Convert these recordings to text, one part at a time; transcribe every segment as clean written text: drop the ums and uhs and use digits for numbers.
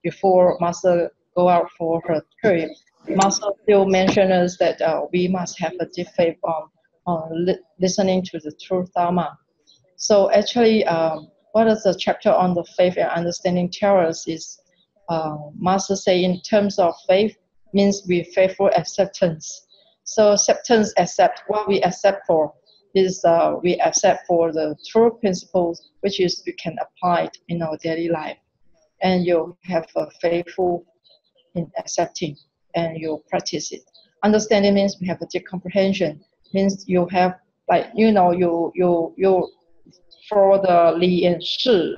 before Master go out for her trip, Master still mentioned us that we must have a deep faith on listening to the true Dharma. So actually, what is the chapter on the faith and understanding tell us is, Master say in terms of faith means we faithful acceptance. So acceptance, accept what we accept for is we accept for the true principles, which is we can apply it in our daily life, and you have a faithful in accepting, and you practice it. Understanding means we have a deep comprehension. Means you have like you for the li and shi,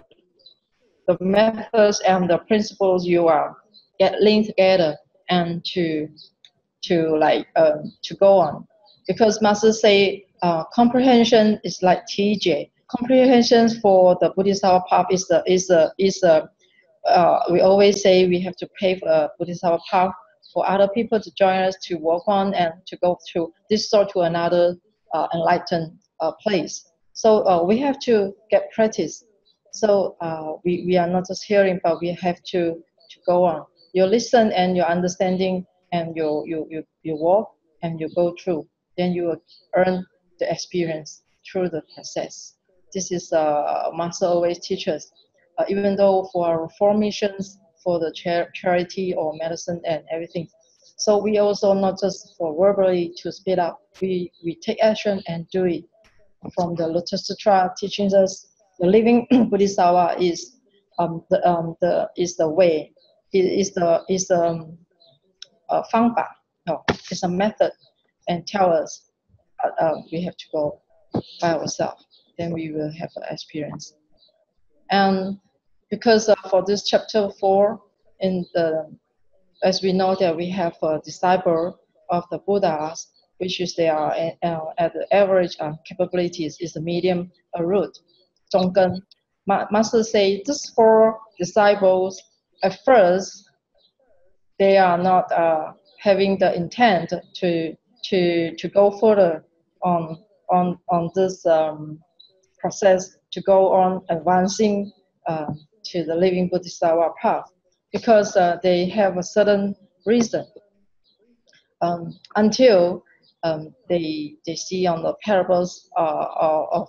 the methods and the principles you are get linked together and to go on, because Master say comprehension is like TJ. Comprehension for the Bodhisattva-path is we always say we have to pay for a Bodhisattva-path for other people to join us to walk on and to go through this sort to another enlightened place. So we have to get practice. So we are not just hearing, but we have to go on. You listen and your understanding, and you walk and you go through. Then you will earn the experience through the process. This is Master always teaches. Even though for our formations, for the charity or medicine and everything. So we also not just for verbally to speed up, we take action and do it. From the Lotus Sutra teaching us the living Bodhisattva is the way, is the 方法, no, it's a method, and tell us we have to go by ourselves. Then we will have an experience. And because for this chapter 4, as we know that we have a disciple of the Buddhas, which is they are at the average capabilities is the medium root, 中根. Master say these 4 disciples at first they are not having the intent to go further on this process, to go on advancing to the living Bodhisattva-path, because they have a certain reason. Until they see on the parables of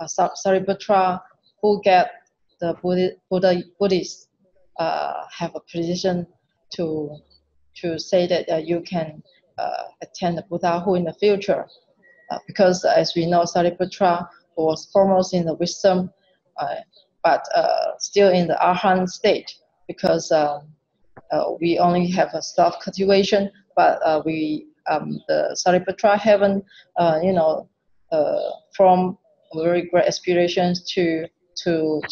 Sariputta, who get the Buddhists have a position to say that you can attend the Buddhahood in the future, because as we know, Sariputta was foremost in the wisdom, but still in the Arhat state, because we only have a self-cultivation, but the Sariputta haven't, from very great aspirations to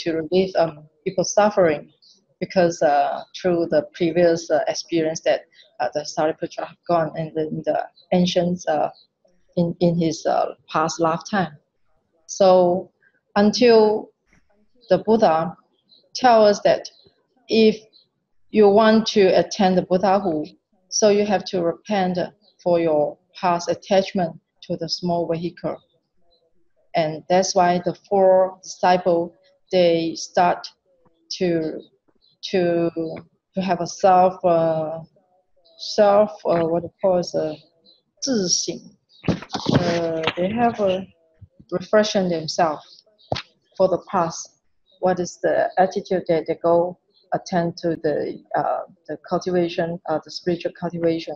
relieve people's suffering, because through the previous experience that the Sariputta have gone in the ancient in his past lifetime. So until the Buddha tell us that if you want to attend the Buddhahood, so you have to repent for your past attachment to the small vehicle. And that's why the 4 disciples, they start to have a self what it calls a 自省. They have a refreshing themselves for the past. What is the attitude that they go attend to the cultivation, the spiritual cultivation.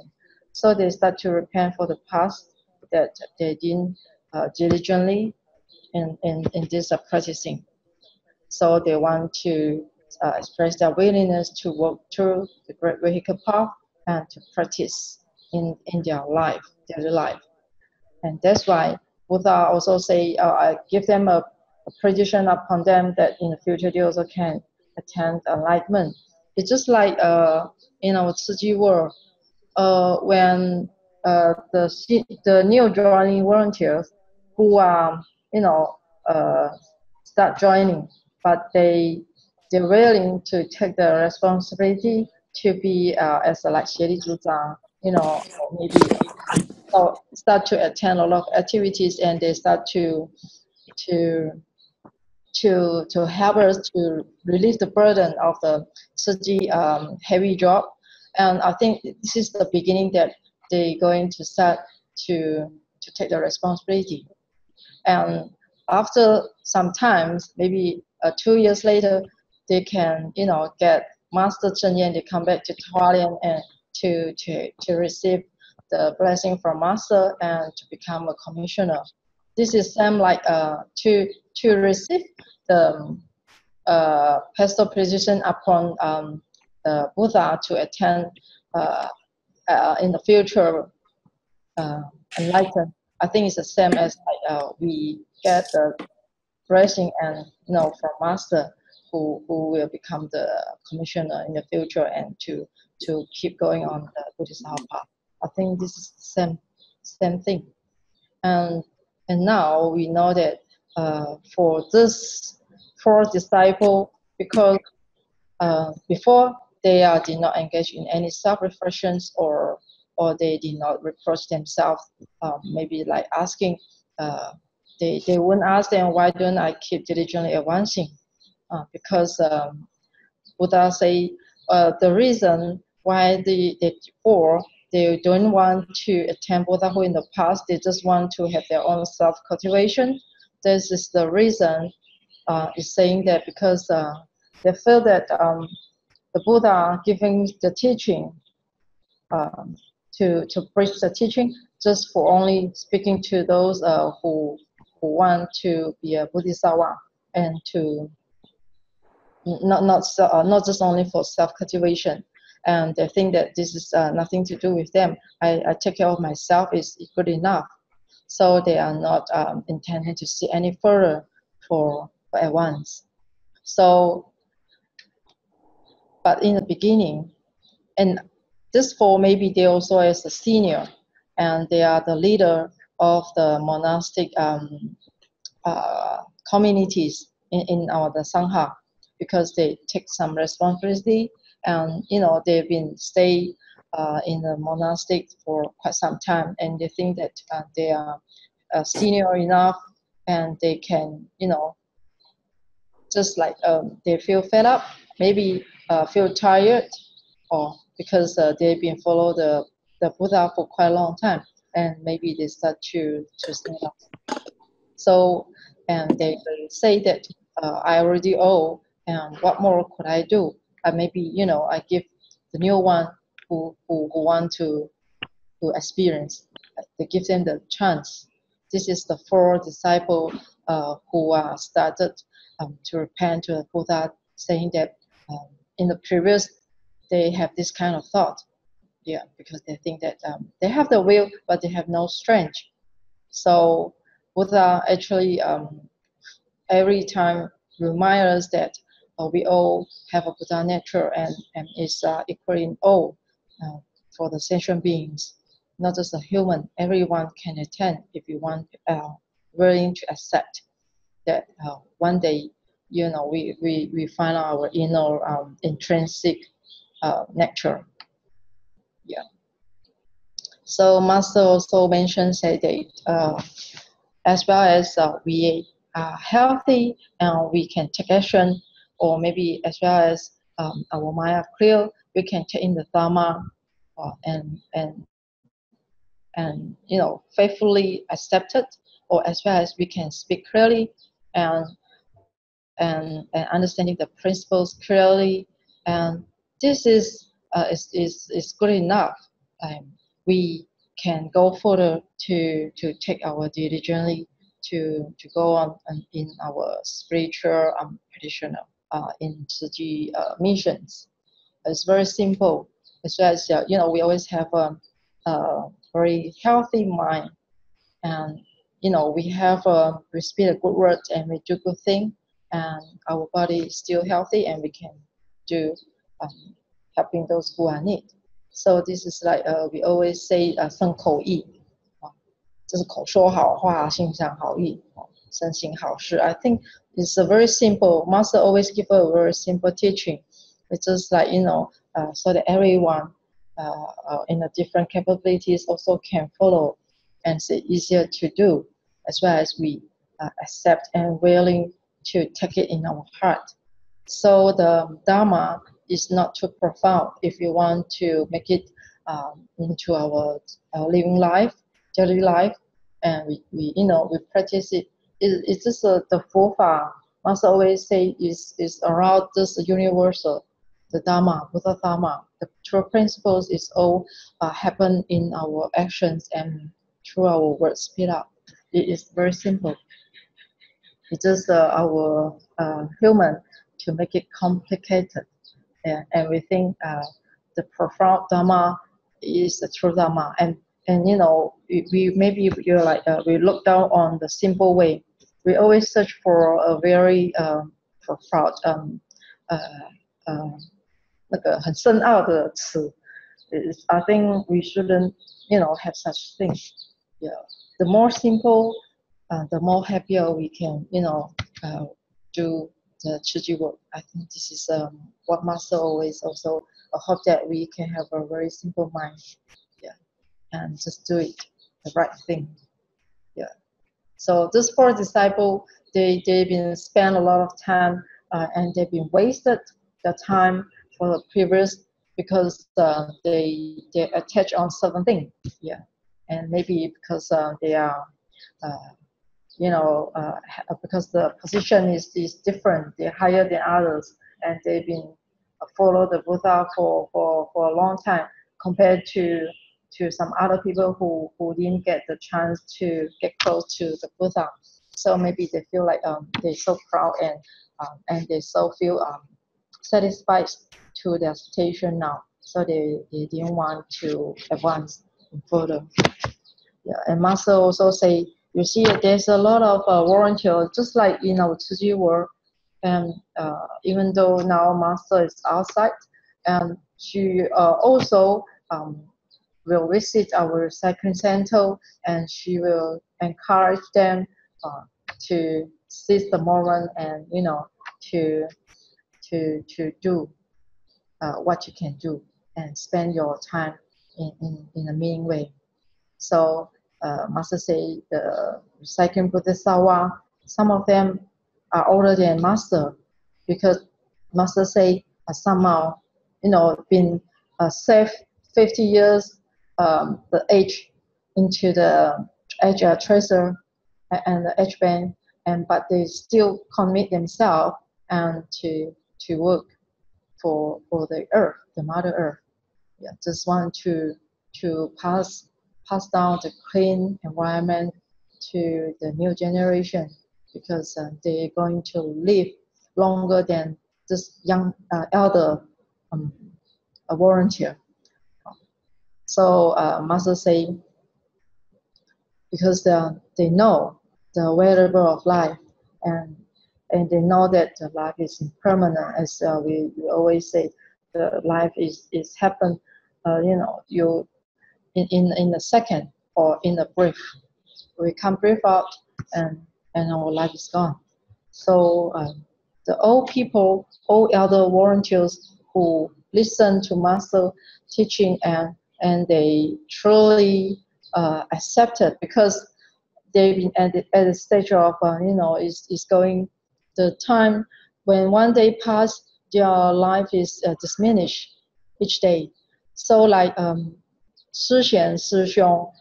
So they start to repent for the past that they didn't diligently in this practicing. So they want to express their willingness to walk through the great vehicle path and to practice in their life, daily life. And that's why Buddha also say, I give them a prediction upon them that in the future they also can attend enlightenment. It's just like in our Tzu Chi world, when the new joining volunteers who are start joining, but they're willing to take the responsibility to be as a like 协力组长, maybe start to attend a lot of activities, and they start to to help us to release the burden of the Tzu Chi heavy job. And I think this is the beginning that they're going to start to take the responsibility. And after some time, maybe 2 years later, they can, get Master Cheng Yen to come back to Hualien and to receive the blessing from Master and to become a commissioner. This is same like to receive the pastoral position upon the Buddha to attend in the future enlightened. I think it's the same as we get the blessing and from Master who will become the commissioner in the future and to keep going on the Bodhisattva-path. I think this is the same thing. And now we know that for this 4 disciples, because before they did not engage in any self-reflections or they did not reproach themselves, maybe like asking, they wouldn't ask them, why don't I keep diligently advancing? Because Buddha say the reason why the 4 they don't want to attain Buddhahood in the past, they just want to have their own self-cultivation. This is the reason is saying that because they feel that the Buddha giving the teaching to preach the teaching just for only speaking to those who want to be a Bodhisattva and to not just only for self-cultivation. And they think that this is nothing to do with them. I take care of myself is good enough. So they are not intending to see any further for advance. So, but in the beginning, and this 4 maybe they also as a senior, and they are the leader of the monastic communities in our the Sangha, because they take some responsibility, and they've been stay in the monastic for quite some time, and they think that they are senior enough, and they can just like they feel fed up, maybe feel tired, or because they've been follow the Buddha for quite a long time, and maybe they start to stand up. So, and they say that I already owe, and what more could I do? Maybe I give the new one who want to experience. They give them the chance. This is the 4 disciples who started to repent to the Buddha, saying that in the previous they have this kind of thought, because they think that they have the will but they have no strength. So Buddha actually every time remind us that we all have a Buddha nature and is equally in all for the sentient beings, not just a human. Everyone can attend if you want, willing to accept that one day, we find our inner intrinsic nature. Yeah. So Master also mentioned that as well as we are healthy and we can take action, or maybe as well as our mind are clear, we can take in the Dharma and faithfully accept it, or as well as we can speak clearly and understanding the principles clearly, and this is good enough. We can go further to take our diligently to go on in our spiritual practitioner in Tzu Chi missions. It's very simple, as well as we always have a very healthy mind, and we have we speak a good word and we do good thing, and our body is still healthy, and we can do helping those who are in need. So this is like we always say 身口意，就是口说好话，心想好意，身行好事。I think it's a very simple. Master always give a very simple teaching. It's just like so that everyone in the different capabilities also can follow, and it's easier to do, as well as we accept and willing to take it in our heart. So the Dharma is not too profound if you want to make it into our living life, daily life, and we practice it. It's just the Forfa. Master always say is around this universal, the Dharma, Buddha Dharma. The true principles is all happen in our actions and through our words speed up. It is very simple. It's just our human to make it complicated, and we think the profound Dharma is the true Dharma, and we maybe you're like we look down on the simple way. We always search for a very profound 那个很深奥的词。I think we shouldn't have such things. Yeah, the more simple, the more happier we can do the Tzu Chi work. I think this is what Master always also hope that we can have a very simple mind, yeah, and just do it the right thing, yeah. So this four disciples, they've been spent a lot of time and they've been wasted the time for the previous because they attach on certain things, yeah, and maybe because they are. Because the position is different, they're higher than others, and they've been follow the Buddha for a long time compared to some other people who didn't get the chance to get close to the Buddha. So maybe they feel like they're so proud and they so feel satisfied to their station now. So they didn't want to advance further. Yeah, and Master also say, you see, there's a lot of volunteers, just like in our Tzu Chi world. And even though now Master is outside, and she also will visit our cycling center, and she will encourage them to seize the moment and to do what you can do and spend your time in a meaning way. So Master say the second Bodhisattva, some of them are older than Master, because Master say somehow been saved 50 years the age into the age treasure and the age band, but they still commit themselves and to work for the earth, the Mother Earth. Yeah, just want to pass down the clean environment to the new generation, because they're going to live longer than this young elder volunteer. So Master say, because they know the variable of life, and they know that the life is impermanent, as we always say, the life is happen, you in a second or in a breath. We can breathe out and our life is gone. So the old people, old elder volunteers who listen to Master teaching and they truly accept it, because they've been at the stage of is going the time when one day pass, their life is diminished each day. So like Shi Xian Shi Xiong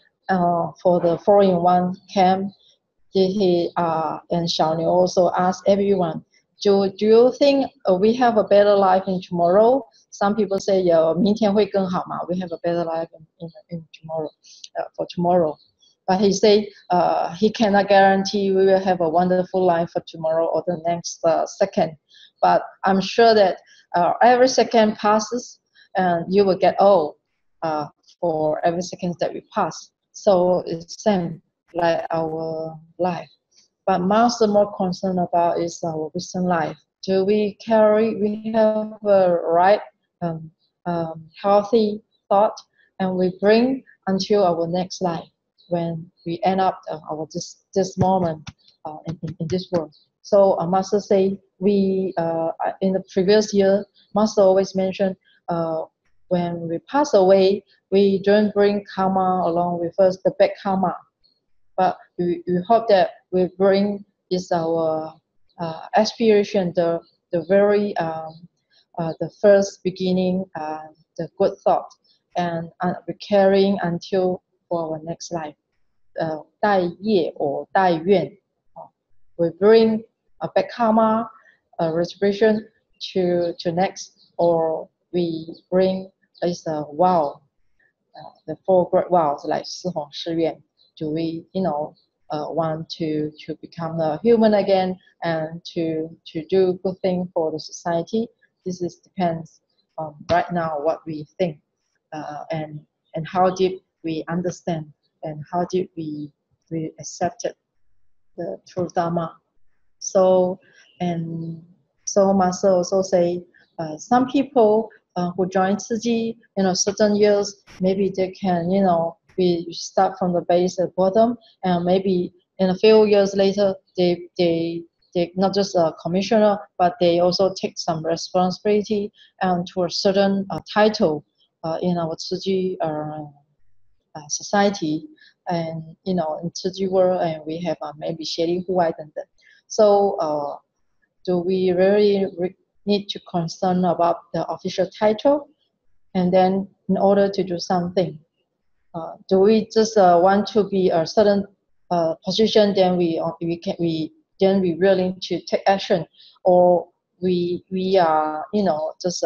for the 4-in-1 camp, he and Xiaoniu also asked everyone, do you think we have a better life in tomorrow? Some people say, yeah, 明天会更好嘛, we have a better life in tomorrow, for tomorrow. But he said he cannot guarantee we will have a wonderful life for tomorrow or the next second. But I'm sure that every second passes and you will get old for every second that we pass. So it's same like our life. But Master more concerned about is our recent life. Do we have a right healthy thought, and we bring until our next life, when we end up our this moment in this world. So Master say, we in the previous year, Master always mentioned when we pass away, we don't bring karma along with us, the bad karma, but we hope that we bring is our aspiration, the very the first beginning, the good thought, and we carrying until for our next life. 待业 or 待愿, we bring a back karma, retribution to next, or we bring is a vow, the four great vows like 四弘誓愿. Do we, want to become a human again and to do good thing for the society? This is depends on right now what we think, and how deep we understand, and how deep we accepted the true Dharma. So Master also say, some people who join Tzu Chi, certain years, maybe they can, we start from the base at bottom, and maybe in a few years later, they not just a commissioner, but they also take some responsibility and to a certain title in our Tzu Chi society, and in Tzu Chi world, and we have maybe 协力户外等等. So do we really need to concern about the official title? And then in order to do something, do we just want to be a certain position, then we willing to take action, or we are just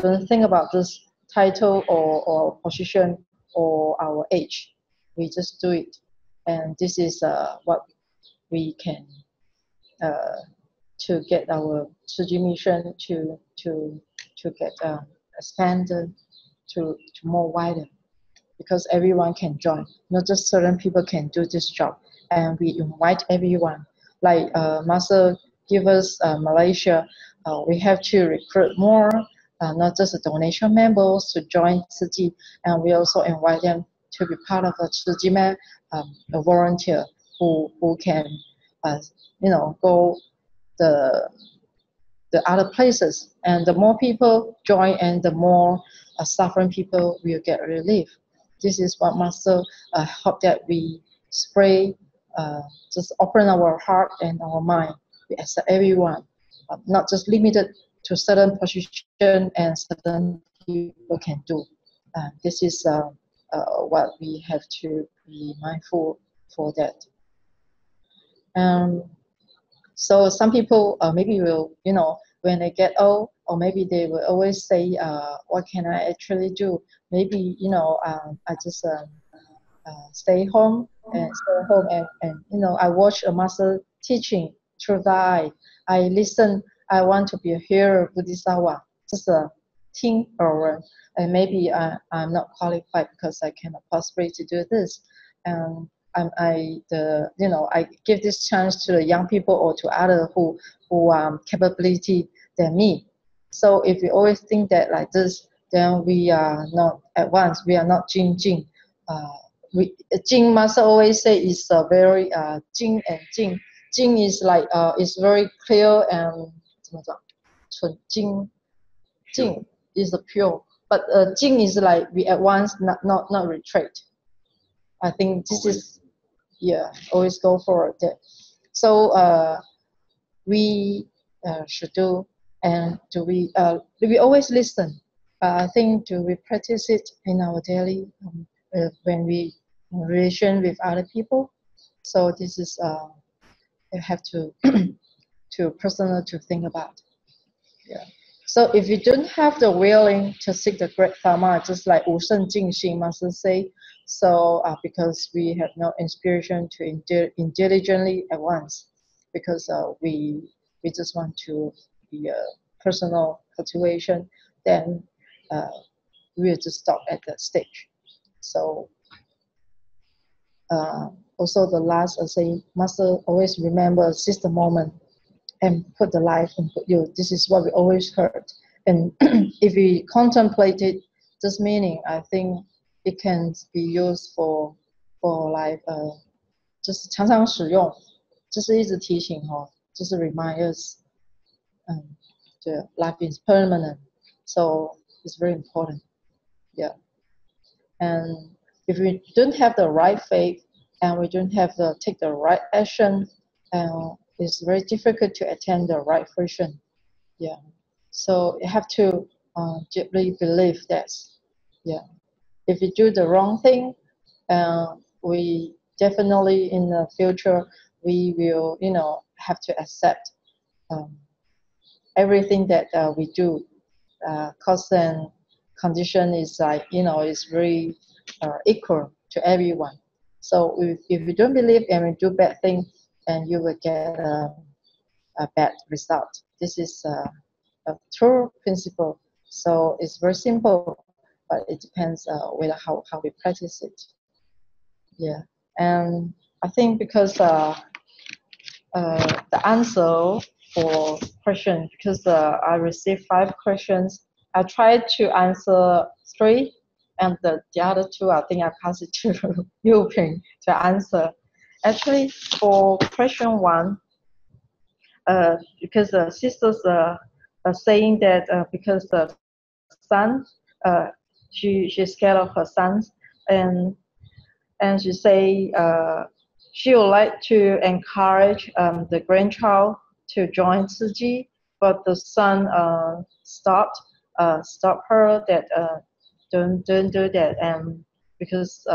don't think about this title or position or our age. We just do it, and this is what we can to get our Tzu Chi mission to get expanded to more wider, because everyone can join. Not just certain people can do this job, and we invite everyone. Like Master give us Malaysia, we have to recruit more, not just donation members to join Tzu Chi, and we also invite them to be part of a Tzu Chi a volunteer who can go the other places, and the more people join, and the more suffering people will get relief. This is what Master hope that we spray, just open our heart and our mind. We accept everyone, not just limited to certain position and certain people can do. This is what we have to be mindful for that. So some people maybe will, when they get old, or maybe they will always say, what can I actually do? Maybe, I just stay home and I watch a master teaching through the eye. I listen, I want to be a hearer, Bodhisattva, just a听而闻. And maybe I'm not qualified because I cannot possibly to do this. And I give this chance to the young people or to others who capability than me. So if we always think that like this, then we are not advanced. We are not Jing. Jing Master always say is very Jing and Jing. Jing is like is very clear and 怎么讲？纯Jing is the pure, but Jing is like we advance, not retreat. I think this is. Yeah, always go for it. So we should do, and do we always listen? I think do we practice it in our daily when we in relation with other people? So this is you have to to personal to think about. Yeah. So if you don't have the willing to seek the great Dharma, just like Wu Sheng Jing Xing Master say, so because we have no inspiration to intelligently advance, because we just want to be a personal cultivation, then we'll just stop at that stage. So also the last, I say, Master always remember, seize the moment and put the life and put you. This is what we always heard. And if we contemplated this meaning, I think it can be used for like 就是常常使用，就是一直提醒就是 remind us, the life is permanent, so it's very important. Yeah. And if we don't have the right faith, and we don't have take the right action, it's very difficult to attain the right version. Yeah. So you have to deeply believe that. Yeah. If you do the wrong thing, we definitely in the future we will, have to accept everything that we do. Cause and condition is like, is very equal to everyone. So if you don't believe and you do bad things, and you will get a bad result. This is a true principle. So it's very simple, but it depends with how we practice it. Yeah, and I think because the answer for question, because I received 5 questions, I tried to answer 3, and the other 2, I think I pass it to Yu Ping to answer. Actually, for question 1, because the sisters are saying that because the son, she's scared of her sons, and she say she would like to encourage the grandchild to join Tzu Chi, but the son stopped her that don't do that, and because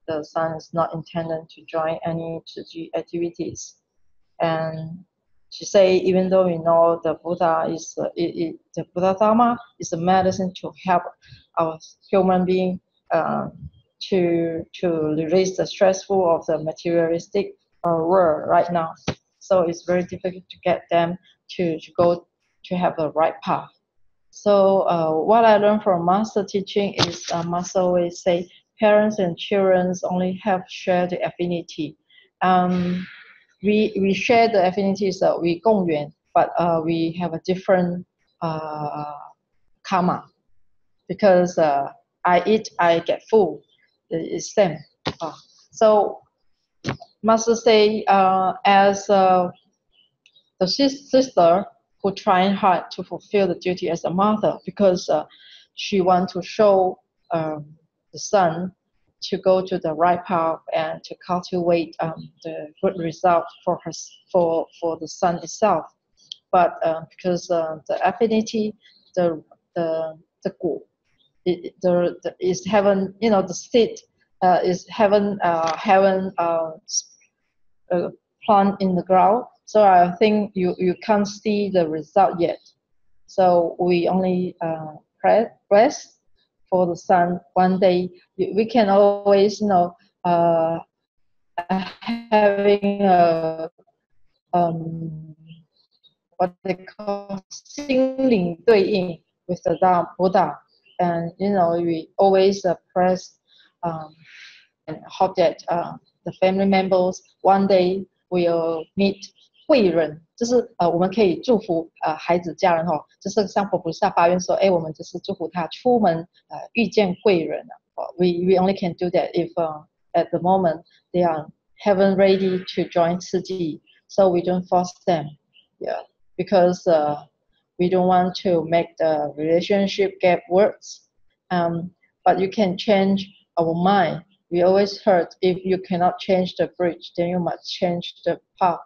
the son is not intended to join any Tzu Chi activities. And she say, even though we know the Buddha is the Buddha Dharma is a medicine to help our human being to release the stressful of the materialistic world right now. So it's very difficult to get them to go to have the right path. So what I learned from Master teaching is Master always say parents and children only have shared affinity. We share the affinities, we 共缘, but we have a different karma. Because I eat, I get full. It's same. So Master say, as the sister who trying hard to fulfill the duty as a mother, because she want to show the son to go to the right path and to cultivate the good result for her, for the son itself. But because the affinity, the gu, is heaven, the state is heaven, plant in the ground. So I think you can't see the result yet. So we only press for the sun. One day we can always, having a what they call 心灵对应 with the Buddha, and we always press and hope that the family members one day will meet 贵人，就是我们可以祝福孩子家人哈，就是像佛菩萨发愿说，我们就是祝福他出门遇见贵人啊。We only can do that if at the moment they haven't ready to join Tzu Chi, so we don't force them. Yeah, because we don't want to make the relationship get worse. But you can change our mind. We always heard, if you cannot change the bridge, then you must change the path.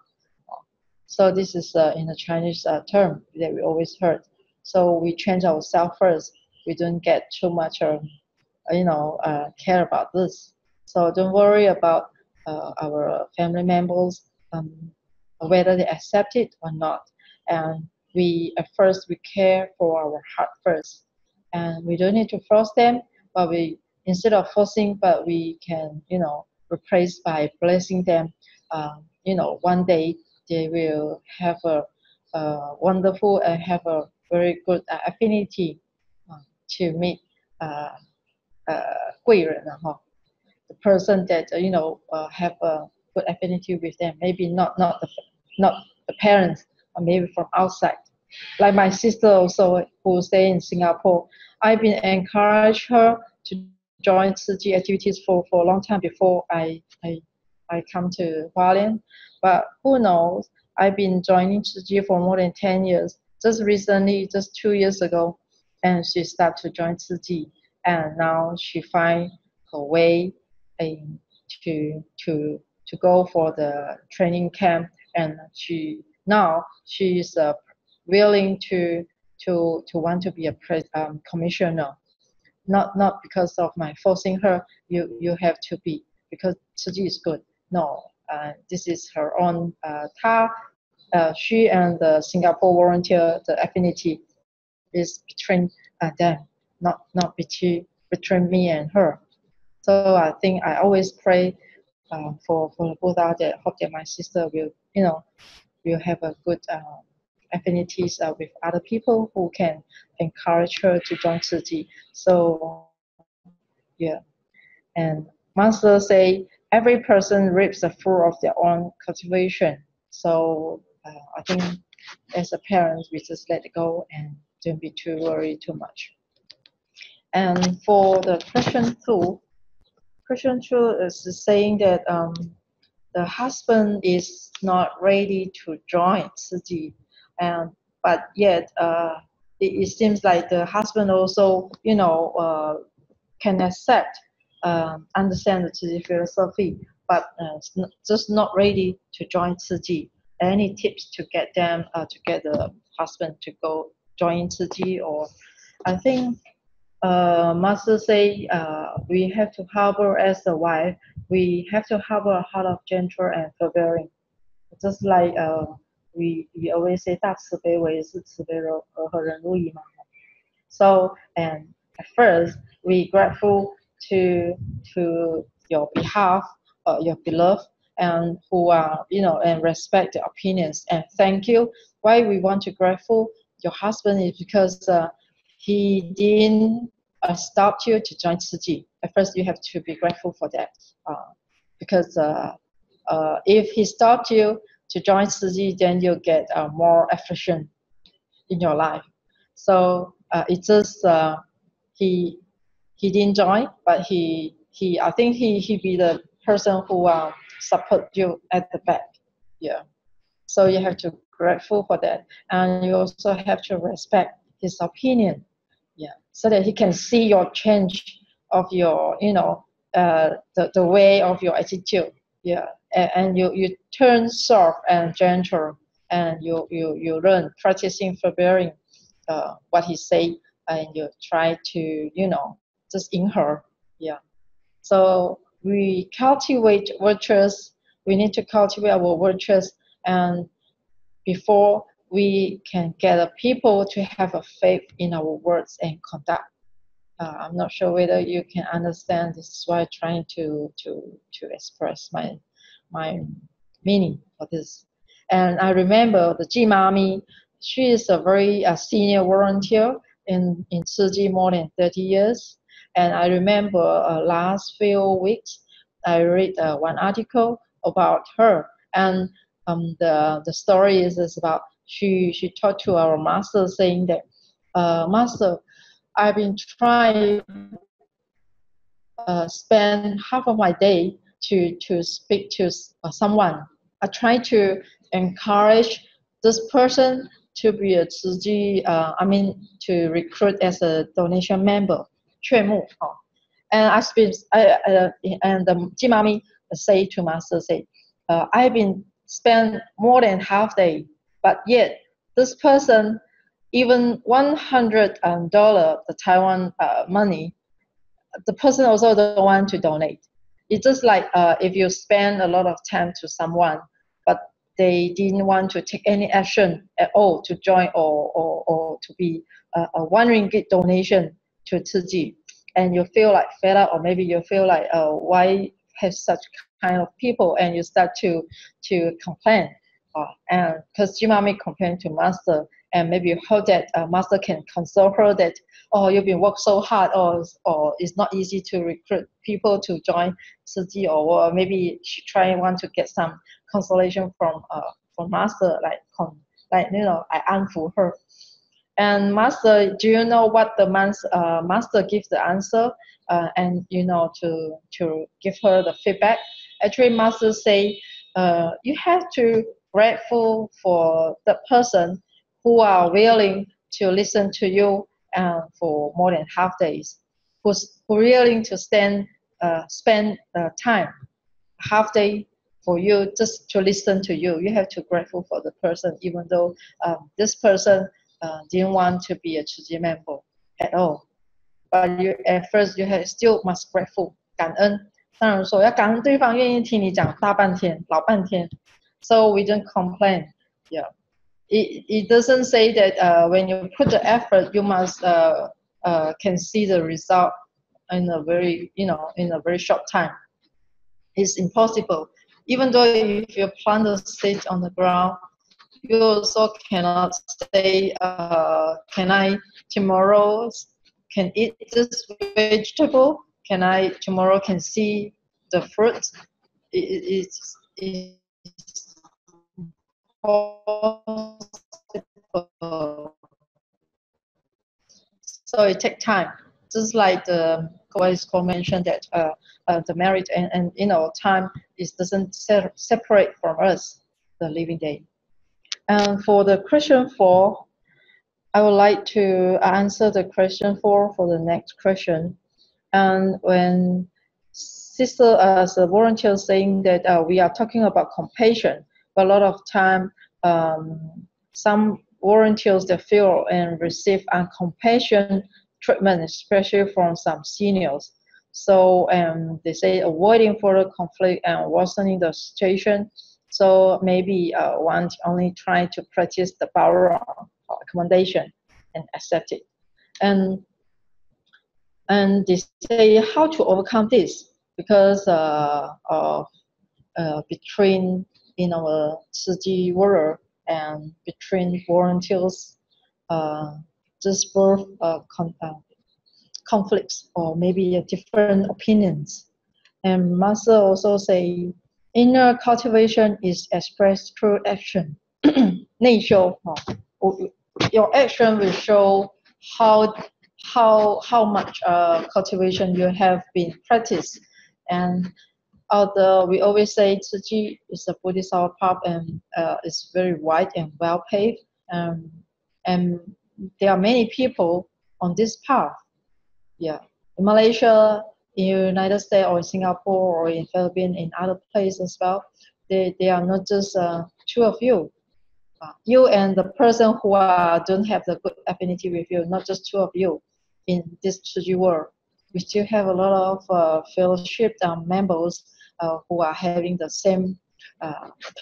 So this is in the Chinese term that we always heard. So we change ourselves first. We don't get too much, care about this. So don't worry about our family members, whether they accept it or not. And at first we care for our heart first, and we don't need to force them. But instead of forcing, but we can, replace by blessing them. One day they will have a wonderful and have a very good affinity to meet 贵人, the person that have a good affinity with them. Maybe not the parents, or maybe from outside. Like my sister also, who stay in Singapore, I've been encouraged her to join Tzu Chi activities for a long time before I come to Hualien. But who knows, I've been joining Tzu Chi for more than 10 years. Just recently, just 2 years ago, and she started to join Tzu Chi, and now she find her way to go for the training camp and she is willing to want to be a commissioner. Not because of my forcing her. You have to be because Tzu Chi is good. No, this is her own. She and the Singapore volunteer, the affinity is between them, not between me and her. So I think I always pray for the Buddha, that hope that my sister will will have a good affinities with other people who can encourage her to join Tzu Chi. So yeah, and Master say every person reaps the fruit of their own cultivation. So I think as a parent, we just let it go and don't be too worried too much. And for the question two is saying that the husband is not ready to join Tzu Chi, and but yet it seems like the husband also can accept, understand the Tzu Chi philosophy, but just not ready to join Tzu Chi. Any tips to get them to get the husband to go join Tzu Chi? Or I think Master say we have to harbor as a wife. We have to harbor a heart of gentle and forbearing. Just like we always say 大慈悲为是慈悲和人如意嘛。So and at first we grateful to your behalf, your beloved, and who are and respect the opinions, and thank you. Why we want to grateful your husband is because he didn't stop you to join Tzu Chi. At first you have to be grateful for that, because if he stopped you to join Tzu Chi, then you'll get more affliction in your life. So it's just he didn't join, but I think he be the person who support you at the back. Yeah. So you have to grateful for that, and you also have to respect his opinion. Yeah. So that he can see your change of your the way of your attitude. Yeah. And you turn soft and gentle, and you learn practicing forbearing what he say, and you try to just in her. Yeah. So we cultivate virtues. We need to cultivate our virtues, and before we can get people to have a faith in our words and conduct. I'm not sure whether you can understand. This is why I'm trying to express my meaning for this. And I remember the Ji Mami. She is a very senior volunteer in Tzu Chi more than 30 years. And I remember last few weeks I read one article about her, and the story is about she talked to our master saying that, Master, I've been trying spend half of my day to speak to someone. I try to encourage this person to be a Tzu Chi, to recruit as a donation member, 劝募. And and the Ji Mami say to Master, I've been spent more than half day, but yet this person, even $100 the Taiwan money, the person also don't want to donate. It's just like if you spend a lot of time to someone, but they didn't want to take any action at all to join or to be a $1 donation to Tzu Chi, and you feel like fed up, or maybe you feel like why have such kind of people, and you start to complain, and because Ji Mami complained to Master, and maybe you hope that Master can console her that, oh, you've been worked so hard, or it's not easy to recruit people to join Tzu Chi, or maybe she want to get some consolation from Master, like I 安抚 her. And Master, do you know what the Master gives the answer, and to give her the feedback? Actually, Master say you have to grateful for the person who are willing to listen to you for more than half days, who's willing to spend time half day for you just to listen to you. You have to grateful for the person, even though this person didn't want to be a Tzu Chi member at all. But you at first you have still must grateful 感恩。当然说要感恩对方愿意听你讲大半天、老半天。So we don't complain. Yeah. It doesn't say that when you put the effort, you must can see the result in a very in a very short time. It's impossible. Even though if you plant the seed on the ground, you also cannot say, can I tomorrow can eat this vegetable? Can I tomorrow can see the fruit? It's possible. So it takes time. Just like the Kodai mentioned that the merit and time doesn't separate from us, the living day. And for the question 4, I would like to answer the question 4 for the next question. And when sister as a volunteer saying that we are talking about compassion, but a lot of time some volunteers that feel and receive uncompassion treatment, especially from some seniors. So they say avoiding further conflict and worsening the situation. So maybe one only try to practice the power of accommodation and accept it. And they say how to overcome this, because of between Tzu Chi world and between volunteers, just both conflicts or maybe different opinions. And Master also say inner cultivation is expressed through action. 内修, your action will show how much cultivation you have been practiced. And although we always say Tzu Chi is a Bodhisattva-path and it's very wide and well paved, and there are many people on this path. Yeah, in Malaysia, in United States, or in Singapore, or in Philippines, in other places as well, they are not just two of you. You and the person who don't have the good affinity with you, not just two of you in this Tzu Chi world. We still have a lot of fellowship members who are having the same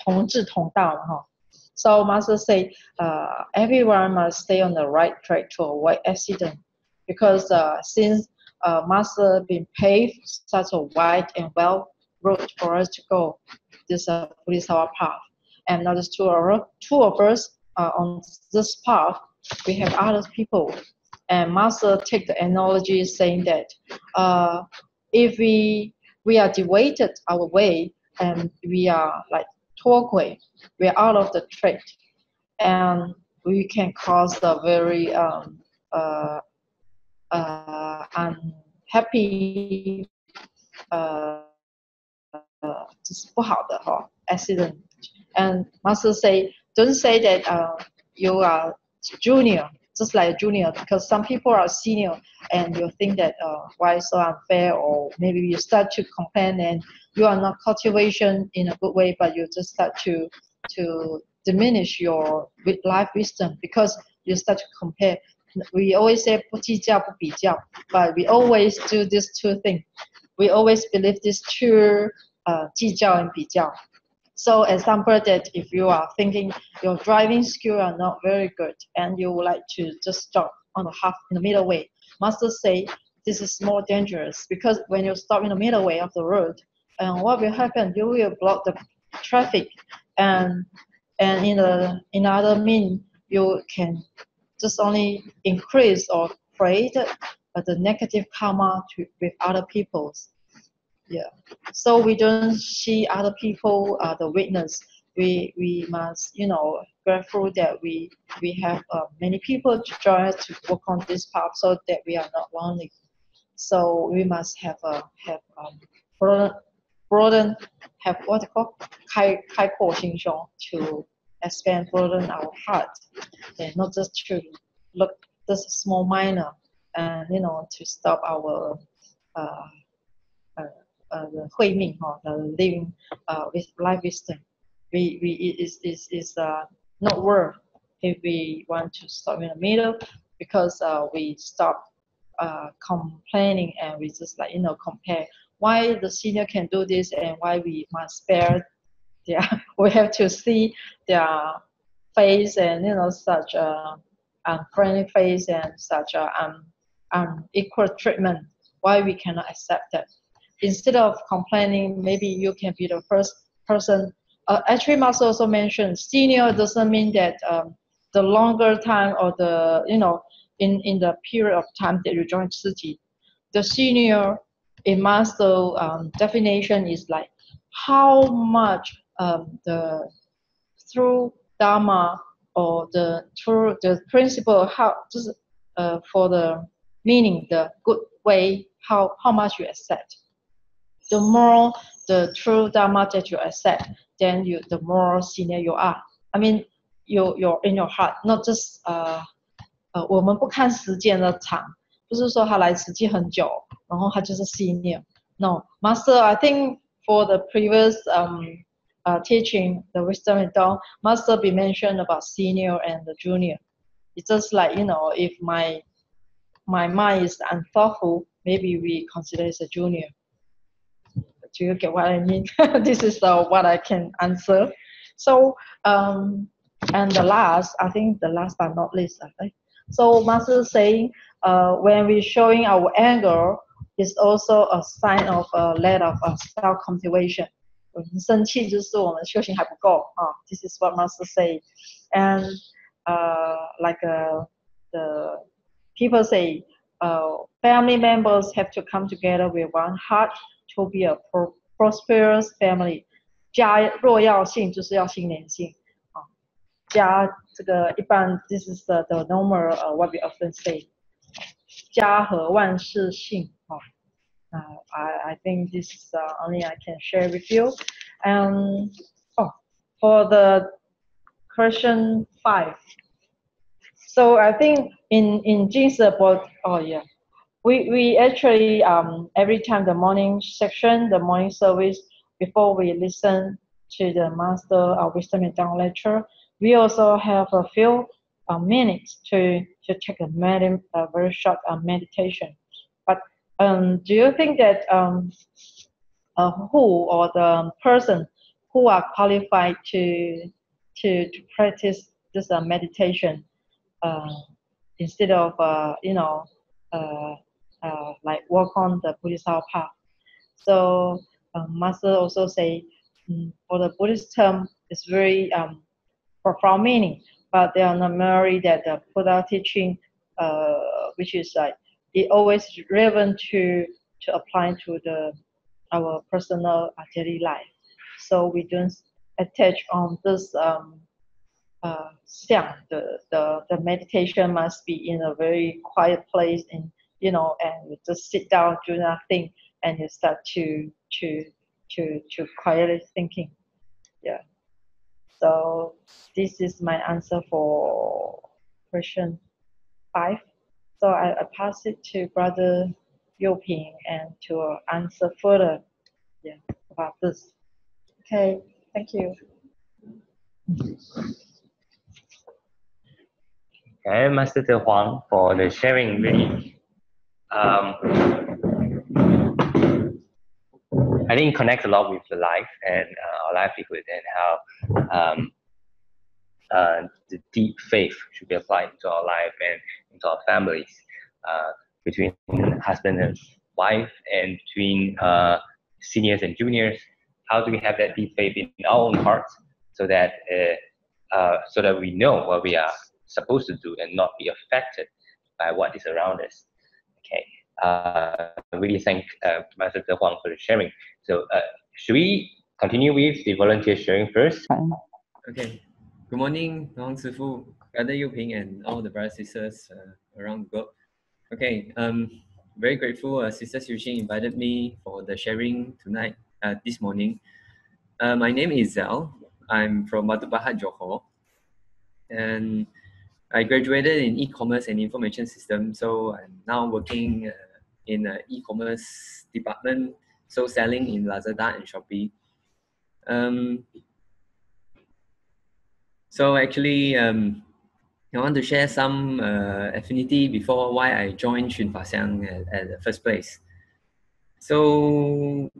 同志同道. So Master say everyone must stay on the right track to avoid accident, because since Master been paved such a wide and well road for us to go, this Bodhisattva-path. And not just two of us on this path, we have other people. And Master take the analogy saying that if we are deviated our way, and we are like torquay, we are out of the track, and we can cause a very unhappy 就是不好的accident. And Master say, don't say that you are junior, just like a junior, because some people are senior and you think that why so unfair, or maybe you start to complain and you are not cultivation in a good way, but you just start to diminish your life wisdom because you start to compare. We always say 不计较不比较, but we always do these two things. We always believe these two 计较 and 比较. So example that if you are thinking your driving skill are not very good and you would like to just stop on in the middle way, Master say this is more dangerous, because when you stop in the middle way of the road, and what will happen? You will block the traffic, and in other means you can just only increase or create the negative karma with other people. Yeah, so we don't see other people the witness. We must grateful that we have many people to join us to work on this path, so that we are not lonely. So we must have broaden, have what called 开阔心胸 to expand, broaden our heart, and not just to look this small minor, and to stop our the 慧命 the living with life wisdom. It is not worth if we want to stop in the middle, because we stop complaining and we just like compare why the senior can do this and why we must spare. Yeah, we have to see their face and such unfriendly face and such unequal treatment. Why we cannot accept that? Instead of complaining, maybe you can be the first person. Actually, Master also mentioned senior doesn't mean that the longer time or the in the period of time that you join Tzu Chi. The senior in Master definition is like how much the through Dharma or through the principle, how just for the meaning, the good way, how much you accept. The more the true Dharma that you accept, then the more senior you are. I mean, you're in your heart, not just 我们不看时间的长，不是说他来慈济很久，然后他就是 senior。No, Master, I think for the previous teaching, the wisdom and dawn, Master be mentioned about senior and the junior. It's just like if my mind is unthoughtful, maybe we consider it a junior. Do you get what I mean? This is what I can answer. So and the last, I think the last but not least, I think. So Master is saying, when we're showing our anger, is also a sign of a lack of self cultivation. 我们生气就是我们修行还不够啊。This is what Master say, and like the people say, family members have to come together with one heart to be a prosperous family. 家若要信，就是要心连心啊。家这个一般 this is the normal what we often say. 家和万事兴啊。I think this is only I can share with you. For the question 5. So I think in Jing's book, we actually every time the morning section, the morning service, before we listen to the Master Wisdom and Dawn lecture, we also have a few minutes to take a very short meditation. But do you think that who or the person who are qualified to practice this meditation instead of like work on the Bodhisattva-path? So Master also say for the Buddhist term, it's very profound meaning, but they are not merely that the Buddha teaching, which is like it always relevant to apply to our personal daily life. So we don't attach on this the meditation must be in a very quiet place, and and you just sit down, do nothing, and you start to quietly thinking. Yeah. So this is my answer for question 5. So I pass it to Brother Yoping and to answer further about this. Okay, thank you. Okay, Master Tzu Huang for the sharing. Really, I think connect a lot with the life and our livelihood, and how the deep faith should be applied into our life and into our families, between husband and wife, and between seniors and juniors. How do we have that deep faith in our own hearts, so that we know what we are supposed to do and not be affected by what is around us? Okay, I really thank Master Tzu Huang for the sharing. So should we continue with the volunteer sharing first? Okay. Good morning, Huang Tzu, Brother Yuping, and all the brothers and sisters around the globe. Okay, very grateful Sister Tzu Chi invited me for the sharing tonight, this morning. My name is Zell. I'm from Batu Pahat, Johor. And I graduated in e-commerce and information system, so I'm now working in an e-commerce department so selling in Lazada and Shopee. So actually, I want to share some affinity before why I joined Xun Fa Xiang at the first place. So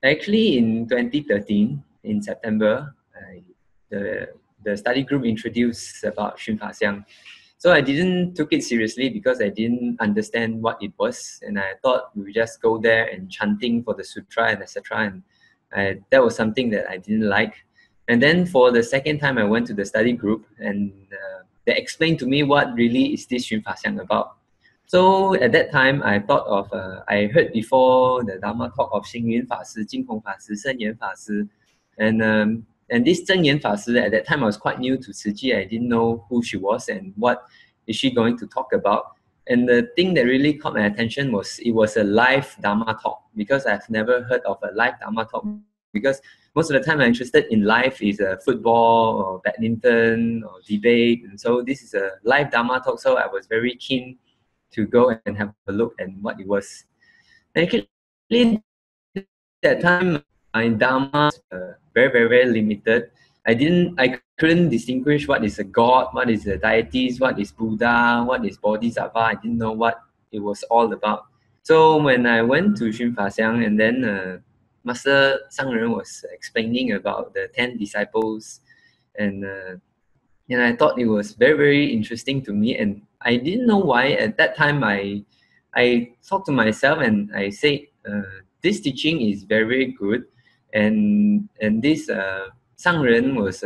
actually in 2013, in September, the study group introduced about Xun Fa Xiang. So I didn't took it seriously because I didn't understand what it was, and I thought we would just go there and chanting for the sutra and etc. And that was something that I didn't like. And then for the second time, I went to the study group, and they explained to me what really is this Xun Fa Xiang about. So at that time, I thought of, I heard before the Dharma talk of Xing Yun Fa Si, Jing Hong Fa Si, Shen Yan Fa Si. And this Zheng Yan Fa Si, at that time I was quite new to Tzu Chi. I didn't know who she was and what is she going to talk about. And the thing that really caught my attention was it was a live Dharma talk, because I've never heard of a live Dharma talk, because most of the time I'm interested in life is football or badminton or debate. And so this is a live Dharma talk, so I was very keen to go and have a look at what it was. Actually, that time my Dharma was very limited. I couldn't distinguish what is a god, what is a deities, what is Buddha, what is Bodhisattva. I didn't know what it was all about. So when I went to Xun Fa Xiang, and then Master Sangren was explaining about the 10 disciples, and I thought it was very interesting to me, and I didn't know why. At that time, I talked to myself and I said, this teaching is very good, and this Sangren was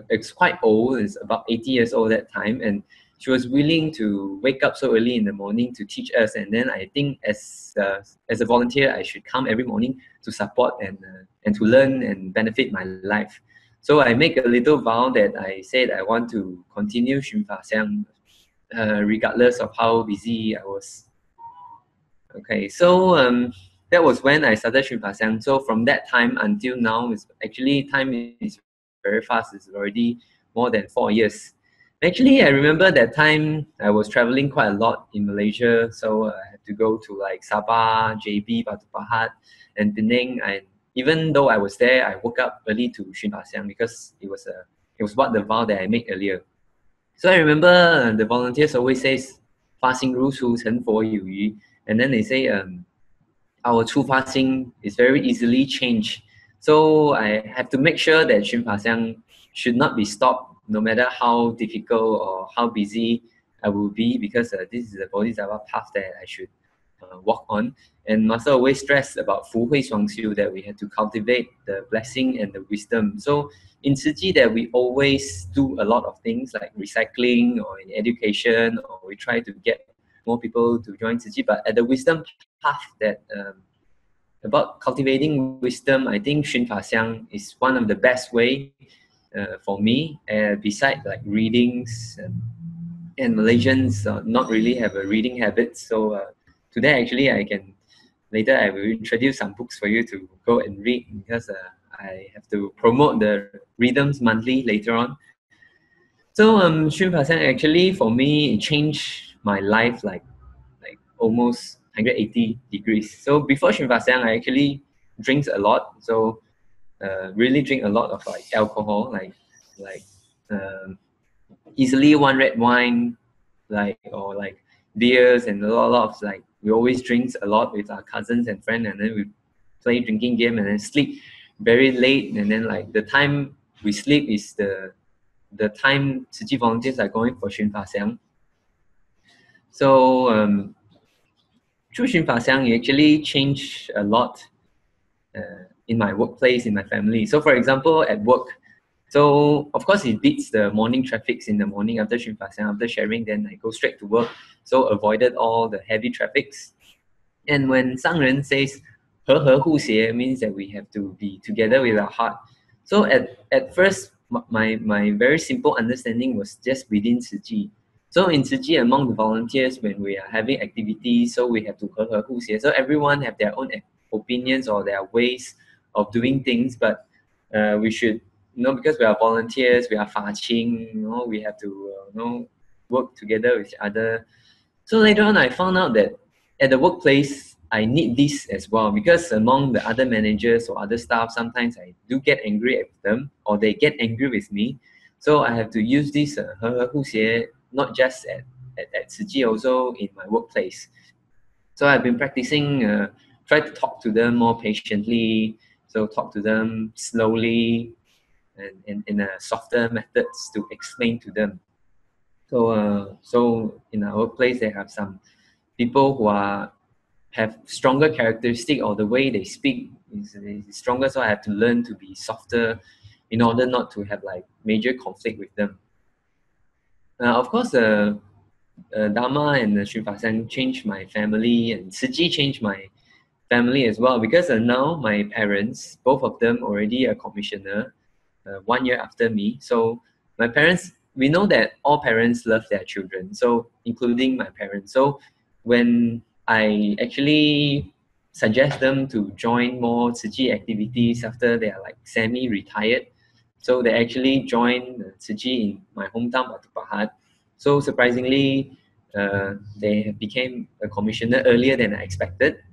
it's quite old. It's about 80 years old at that time, and she was willing to wake up so early in the morning to teach us. And then I think as a volunteer, I should come every morning to support and to learn and benefit my life. So I make a little vow that I said I want to continue Xun Fa Xiang regardless of how busy I was. Okay, so that was when I started Xun Fa Xiang. So from that time until now, time is very fast. It's already more than 4 years. Actually, I remember that time I was traveling quite a lot in Malaysia. So I had to go to like Sabah, JB, Batu Pahat, and Penang. And even though I was there, I woke up early to Xun Fa Xiang because it was what the vow that I made earlier. So I remember the volunteers always says, 发心如初，成佛有余. And then they say, our true fasting is very easily changed. So I have to make sure that Xun Fa Xiang should not be stopped, no matter how difficult or how busy I will be, because this is the Bodhisattva-path that I should walk on. And Master always stressed about Fu Hui Shuang Xiu, that we have to cultivate the blessing and the wisdom. So in Tzu Chi, that we always do a lot of things like recycling or in education, or we try to get more people to join Tzu Chi. But at the wisdom path, that about cultivating wisdom, I think Xun Fa Xiang is one of the best way for me. Besides like readings, and Malaysians not really have a reading habit. So today actually later I will introduce some books for you to go and read, because I have to promote the Rhythms Monthly later on. So Xun Fa Xiang actually for me it changed my life like almost 180 degrees. So before Xun Fa Xiang, I actually drinks a lot. So really drink a lot of like alcohol, like easily one red wine, or beers, and a lot of like we always drinks a lot with our cousins and friends, and then we play drinking game and then sleep very late, and then like the time we sleep is the time Tzu Chi volunteers are going for Xun Fa Xiang. So through Xun Fa Xiang, it actually changed a lot in my workplace, in my family. So for example, at work, so of course it beats the morning traffics in the morning after Xun Fa Xiang, after sharing, then I go straight to work. So avoided all the heavy traffics. And when Sangren says, 和和互协 means that we have to be together with our heart. So at first, my very simple understanding was just within Tzu Chi. So in Tzu Chi, among the volunteers, when we are having activities, so we have to 和和互协. So everyone have their own opinions or their ways of doing things, but we should, because we are volunteers, we are fa qing, we have to work together with each other. So later on, I found out that at the workplace, I need this as well, because among the other managers or other staff, sometimes I do get angry at them or they get angry with me. So I have to use this 和和互协 not just at Tzu Chi, also in my workplace. So I've been practicing, try to talk to them more patiently, so talk to them slowly and in a softer methods to explain to them. So in our workplace, they have some people who have stronger characteristic, or the way they speak is stronger. So I have to learn to be softer in order not to have like major conflict with them. Of course, Dharma and Sri Fasan changed my family, and Tzu Chi changed my family as well, because now my parents, both of them already a commissioner, 1 year after me. So my parents, we know that all parents love their children, so including my parents. So when I actually suggest them to join more Tzu Chi activities after they are like semi-retired, so they actually joined Tzu Chi in my hometown, Bodhisatva-path. So surprisingly, they became a commissioner earlier than I expected.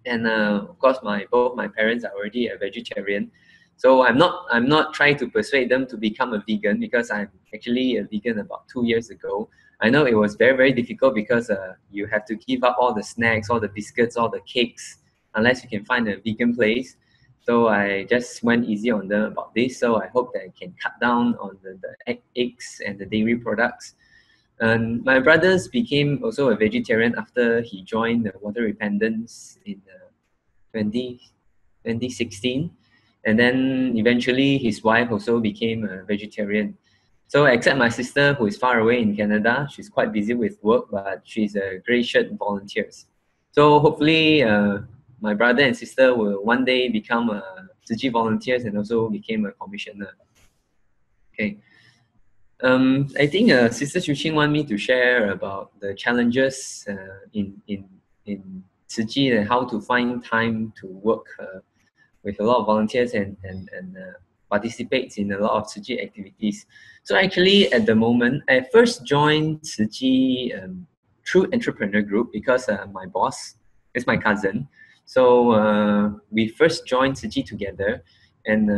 And of course, both my parents are already a vegetarian, so I'm not trying to persuade them to become a vegan, because I'm actually a vegan about 2 years ago. I know it was very, very difficult, because you have to give up all the snacks, all the biscuits, all the cakes, unless you can find a vegan place. So I just went easy on them about this. So I hope that I can cut down on the eggs and the dairy products. And my brothers became also a vegetarian after he joined the water repentance in 2016. And then eventually his wife also became a vegetarian. So except my sister, who is far away in Canada, she's quite busy with work, but she's a Grey Shirt volunteers. So hopefully my brother and sister will one day become Tzu Chi volunteers and also became a commissioner. Okay. I think Sister Tzu Chi want me to share about the challenges in Tzu Chi, and how to find time to work with a lot of volunteers and participates in a lot of Tzu Chi activities. So actually, at the moment, I first joined Tzu Chi through entrepreneur group, because my boss is my cousin. So we first joined Tzu Chi together, and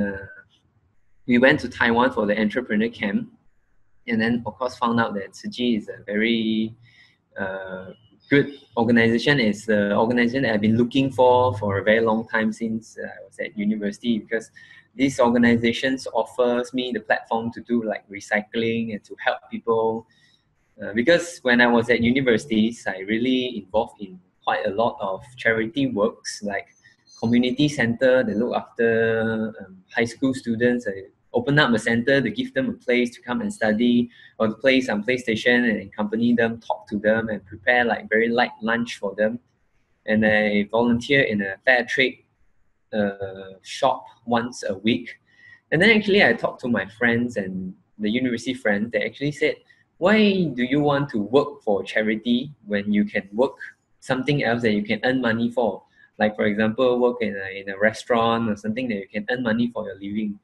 we went to Taiwan for the entrepreneur camp. And then, of course, found out that Tzu Chi is a very good organization. It's an organization that I've been looking for a very long time, since I was at university, because these organizations offers me the platform to do like recycling and to help people. Because when I was at universities, I really involved in quite a lot of charity works, like community center that look after high school students. Open up a center to give them a place to come and study, or to play some PlayStation and accompany them, talk to them, and prepare like very light lunch for them. And I volunteer in a fair trade shop once a week. And then actually I talked to my friends and the university friends. They actually said, why do you want to work for charity when you can work something else that you can earn money for? Like, for example, work in a restaurant or something that you can earn money for your living.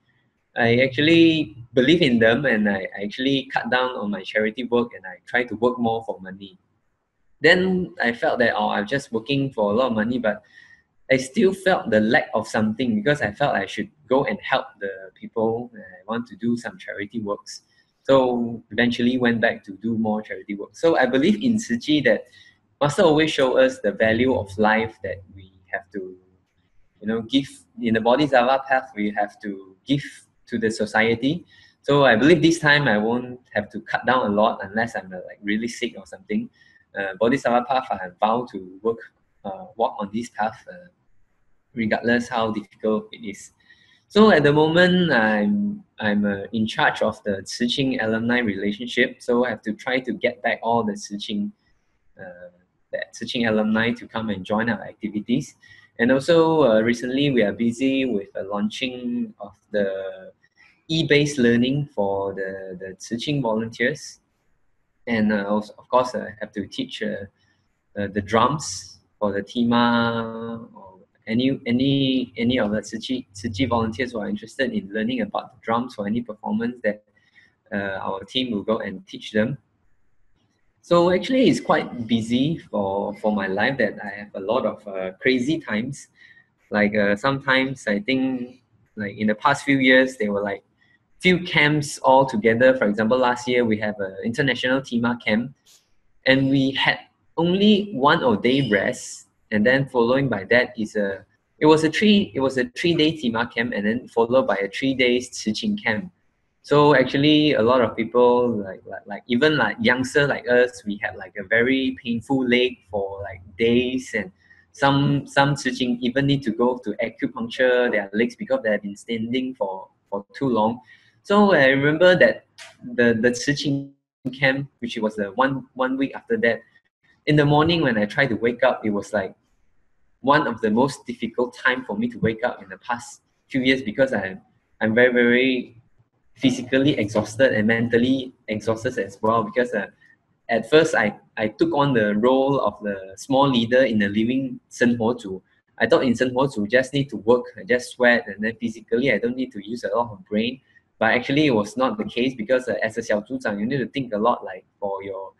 I actually believe in them, and I actually cut down on my charity work, and I try to work more for money. Then I felt that I'm just working for a lot of money, but I still felt the lack of something, because I felt I should go and help the people. I want to do some charity works. So eventually went back to do more charity work. So I believe in Tzu Chi that Master always show us the value of life, that we have to, give. In the Bodhisattva-path, we have to give to the society. So I believe this time I won't have to cut down a lot unless I'm like really sick or something. Bodhisattva-path, I have vowed to walk on this path regardless how difficult it is. So at the moment, I'm in charge of the Tzu Chi alumni relationship. So I have to try to get back all the Tzu Chi alumni to come and join our activities. And also recently we are busy with the launching of the e-based learning for the Tzu Chi volunteers. And also, of course, I have to teach the drums for the Tima, or any of the Tzu Chi volunteers who are interested in learning about the drums for any performance, that our team will go and teach them. So actually, it's quite busy for my life, that I have a lot of crazy times. Like sometimes I think, like in the past few years, there were like few camps all together. For example, last year we have an international Tima camp, and we had only 1 day rest, and then following by that is it was a 3-day Tima camp, and then followed by a 3 days Tzu Chi camp. So actually, a lot of people like even like youngster like us, we had like a very painful leg for like days, and some Tzu Chi even need to go to acupuncture their legs because they have been standing for too long. So I remember that the Tzu Chi camp, which was the one week after that, in the morning when I tried to wake up, it was like one of the most difficult time for me to wake up in the past few years, because I'm very physically exhausted and mentally exhausted as well, because at first I took on the role of the small leader in the living 生活组. I thought in 生活组 just need to work, just sweat, and then physically I don't need to use a lot of brain. But actually it was not the case, because as a 小组长 you need to think a lot, like for your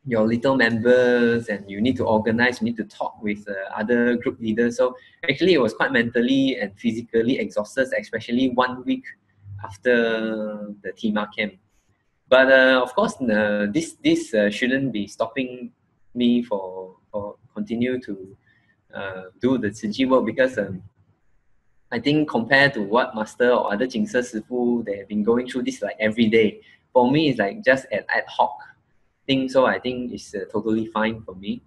little members, and you need to organize, you need to talk with other group leaders. So actually it was quite mentally and physically exhausted, especially 1 week after the Tima camp. But of course, this shouldn't be stopping me for continue to do the Tzu Chi work, because I think compared to what Master or other Jingse Sifu, they have been going through this like every day. For me, it's like just an ad hoc thing, so I think it's totally fine for me.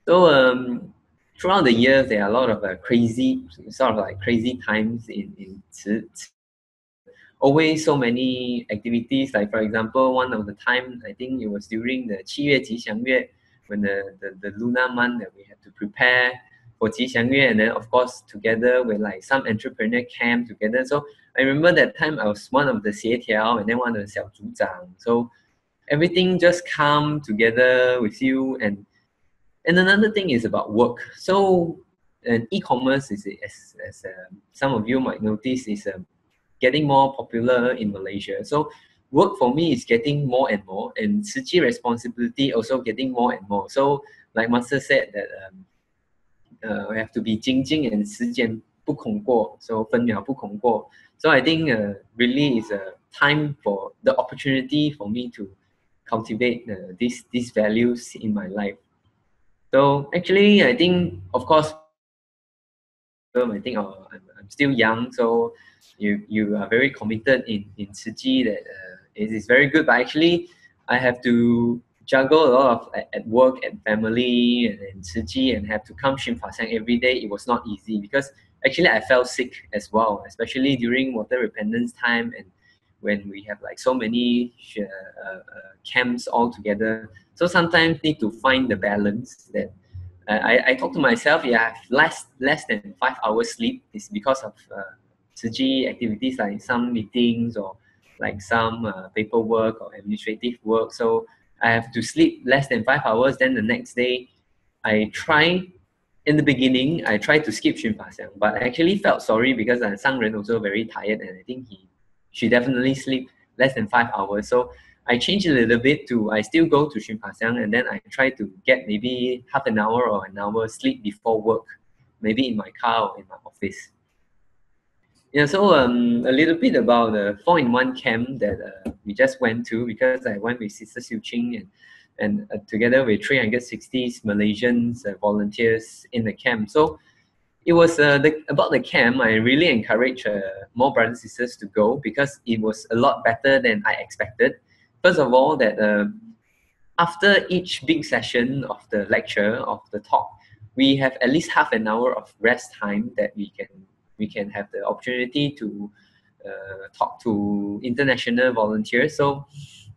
So throughout the years, there are a lot of crazy times in Tzu. Always so many activities. Like for example, one of the time, I think it was during the 7月吉祥月, when the lunar month that we had to prepare for 吉祥月, and then of course together with like some entrepreneur camp together. So I remember that time I was one of the 协调 and then one of the 小组长. So everything just come together with you. And another thing is about work. So e-commerce is, as some of you might notice, is getting more popular in Malaysia. So work for me is getting more and more, and Tzu Chi responsibility also getting more and more. So like Master said that we have to be 精进 and 时间不空过, so 分秒不空过. So I think really is a time for the opportunity for me to cultivate these values in my life. So actually, I think, of course, I think I'm still young, so you are very committed in Tzu Chi, that it is very good. But actually, I have to juggle a lot of at work and family and Tzu Chi, and have to come Xun Fa Xiang every day. It was not easy, because actually I felt sick as well, especially during water repentance time, and when we have like so many camps all together. So sometimes need to find the balance. That I talk to myself, yeah, less than 5 hours sleep is because of Tzu Chi activities, like some meetings or like some paperwork or administrative work. So I have to sleep less than 5 hours. Then the next day, in the beginning, I tried to skip Xun Fa Xiang, but I actually felt sorry, because Sang Ren also very tired, and I think she definitely sleep less than 5 hours. So I changed a little bit to, I still go to Xun Fa Xiang, and then I try to get maybe half an hour or an hour sleep before work, maybe in my car or in my office. Yeah, so a little bit about the 4-in-1 camp that we just went to, because I went with Sister Tzu Chi and together with 360 Malaysians volunteers in the camp. So it was about the camp, I really encourage more brothers and sisters to go, because it was a lot better than I expected. First of all, that after each big session of the lecture, of the talk, we have at least half an hour of rest time, that we can have the opportunity to talk to international volunteers. So,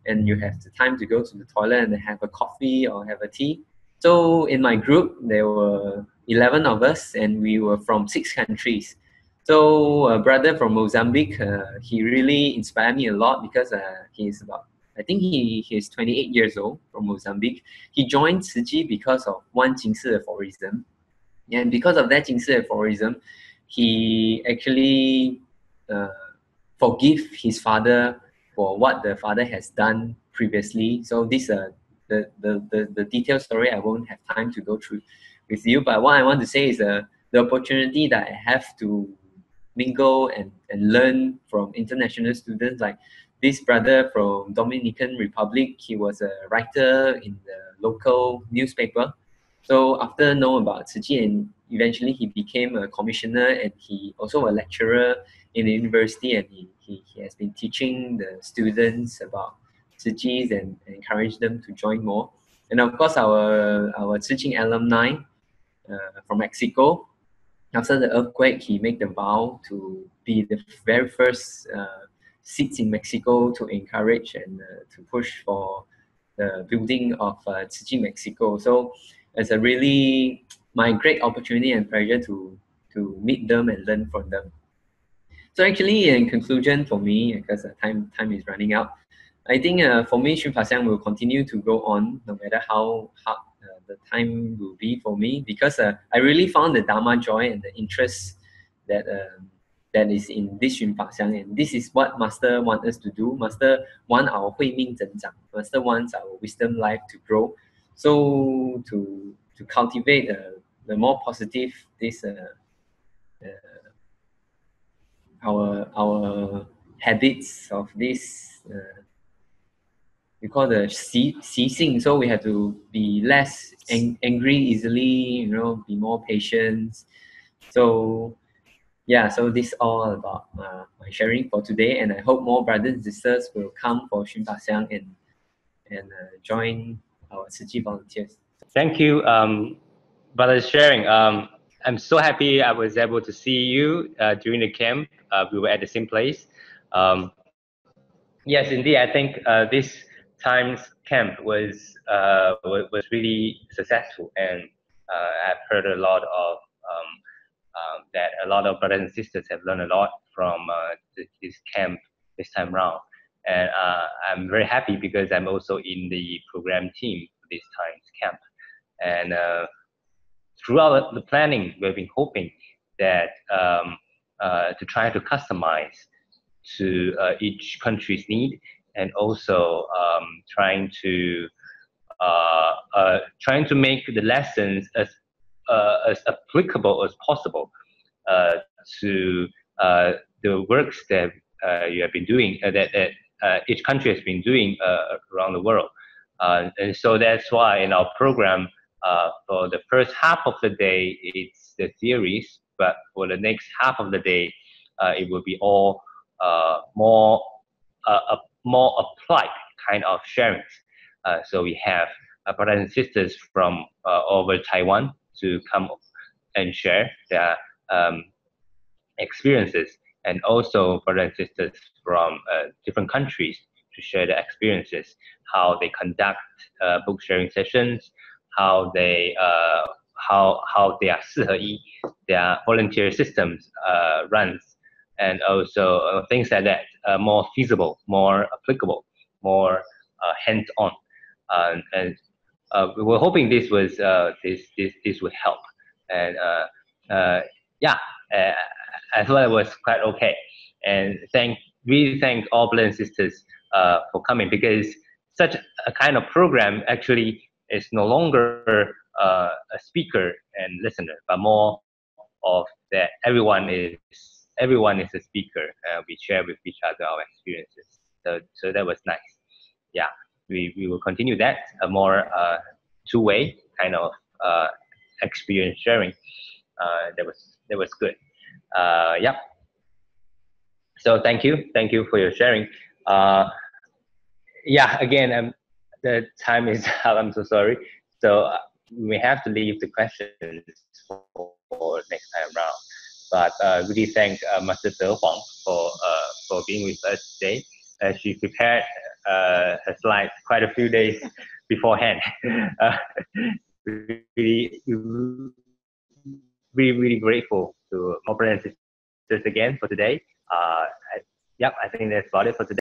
and you have the time to go to the toilet and have a coffee or have a tea. So in my group, there were 11 of us, and we were from 6 countries. So a brother from Mozambique, he really inspired me a lot, because he's about, I think he is 28 years old, from Mozambique. He joined Tzu Chi because of one Jingse aphorism. And because of that Jingse aphorism, he actually forgive his father for what the father has done previously. So this the detailed story I won't have time to go through with you. But what I want to say is the opportunity that I have to mingle and learn from international students, like this brother from Dominican Republic. He was a writer in the local newspaper. So after knowing about Tzu Chi, and eventually he became a commissioner, and he also a lecturer in the university, and he has been teaching the students about Tzu Chi and encourage them to join more. And of course our Tzu Chi alumni from Mexico, after the earthquake, he made the vow to be the very first seats in Mexico to encourage and to push for the building of Tzu Chi Mexico. So it's a really my great opportunity and pleasure to meet them and learn from them. So actually, in conclusion for me, because time is running out, I think for me, Xun Fa Xiang will continue to go on no matter how hard the time will be for me, because I really found the Dharma joy and the interest that that is in this Xun Fa Xiang, and this is what Master wants us to do. Master want our Hui Ming Zhen Zhang. Master wants our wisdom life to grow. So to cultivate the more positive this our habits of this we call the xixing. So we have to be less angry easily, be more patient. So yeah, so this is all about my sharing for today, and I hope more brothers and sisters will come for Xun Fa Xiang and join our Tzu Chi volunteers. Thank you, brother, sharing. I'm so happy I was able to see you during the camp. We were at the same place. Yes, indeed. I think this time's camp was really successful, and I've heard a lot of that a lot of brothers and sisters have learned a lot from this camp this time round, and I'm very happy because I'm also in the program team for this time's camp, and throughout the planning, we've been hoping that to try to customize to each country's need, and also trying to make the lessons as applicable as possible to the works that you have been doing, that each country has been doing around the world. And so that's why in our program, for the first half of the day, it's the theories, but for the next half of the day, it will be all more applied kind of sharings. So we have brothers and sisters from over Taiwan to come and share their experiences, and also brothers and sisters from different countries to share their experiences, how they conduct book sharing sessions, how they how their 四合一, their volunteer systems runs, and also things like that, more feasible, more applicable, more hands-on, and we were hoping this was this would help, and yeah, I thought it was quite okay, and really thank all brothers and sisters for coming, because such a kind of program actually is no longer a speaker and listener, but more of that everyone is a speaker. We share with each other our experiences. So that was nice. Yeah, we will continue that, a more two-way kind of experience sharing. That was good. Yeah. So thank you for your sharing. Yeah, again, the time is up. I'm so sorry. So we have to leave the questions for next time round. But really thank Master Tzu Huang for being with us today. She prepared her slides quite a few days beforehand. Really grateful to all brothers and sisters again for today. Yep, I think that's about it for today.